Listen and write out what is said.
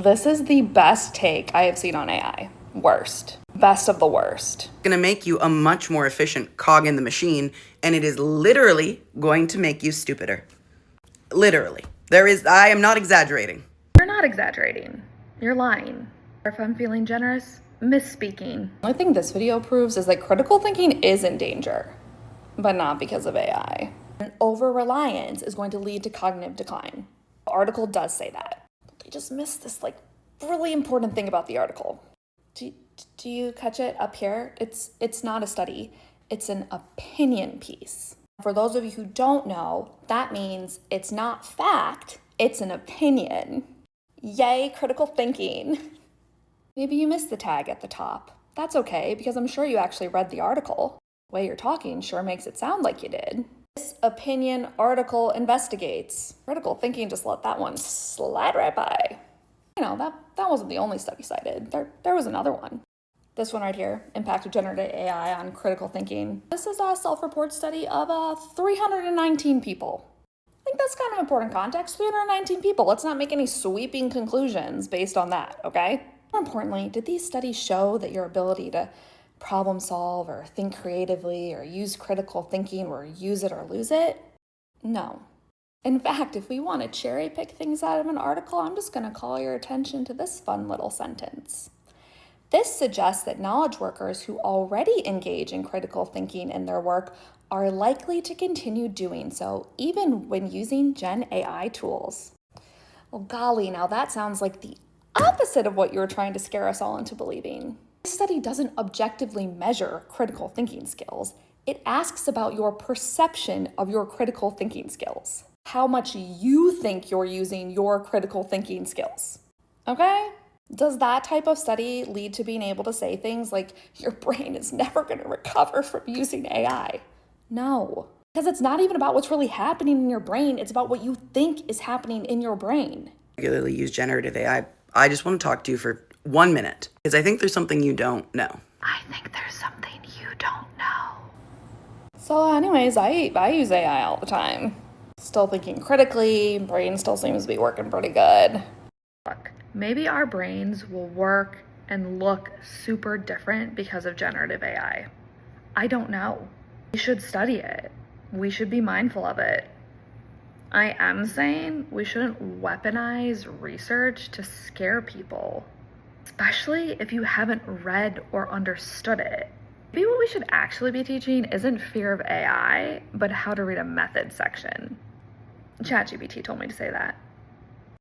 This is the best take I have seen on AI. Worst. Best of the worst. It's gonna make you a much more efficient cog in the machine, and it is literally going to make you stupider. Literally. I am not exaggerating. You're not exaggerating. You're lying. Or if I'm feeling generous, misspeaking. The only thing this video proves is that critical thinking is in danger, but not because of AI. And over-reliance is going to lead to cognitive decline. The article does say that. They just missed this really important thing about the article. Do you catch it up here? It's not a study. It's an opinion piece. For those of you who don't know, that means it's not fact, it's an opinion. Yay, critical thinking. Maybe you missed the tag at the top. That's okay, because I'm sure you actually read the article. The way you're talking sure makes it sound like you did. This opinion article investigates. Critical thinking just let that one slide right by. You know, that wasn't the only study cited. There was another one. This one right here, Impact of Generative AI on Critical Thinking. This is a self-report study of 319 people. I think that's kind of important context, 319 people. Let's not make any sweeping conclusions based on that, okay? More importantly, did these studies show that your ability to problem solve or think creatively or use critical thinking or use it or lose it? No. In fact, if we want to cherry pick things out of an article, I'm just going to call your attention to this fun little sentence. This suggests that knowledge workers who already engage in critical thinking in their work are likely to continue doing so, even when using Gen AI tools. Well, golly, now that sounds like the opposite of what you were trying to scare us all into believing. This study doesn't objectively measure critical thinking skills. It asks about your perception of your critical thinking skills. How much you think you're using your critical thinking skills. Okay? Does that type of study lead to being able to say things like your brain is never going to recover from using AI? No, because it's not even about what's really happening in your brain. It's about what you think is happening in your brain. Regularly use generative AI. I just want to talk to you for 1 minute because I think there's something you don't know. I think there's something you don't know. So anyways, I use AI all the time. Still thinking critically, brain still seems to be working pretty good. Look, maybe our brains will work and look super different because of generative AI. I don't know. We should study it. We should be mindful of it. I am saying we shouldn't weaponize research to scare people, especially if you haven't read or understood it. Maybe what we should actually be teaching isn't fear of AI, but how to read a method section. ChatGPT told me to say that.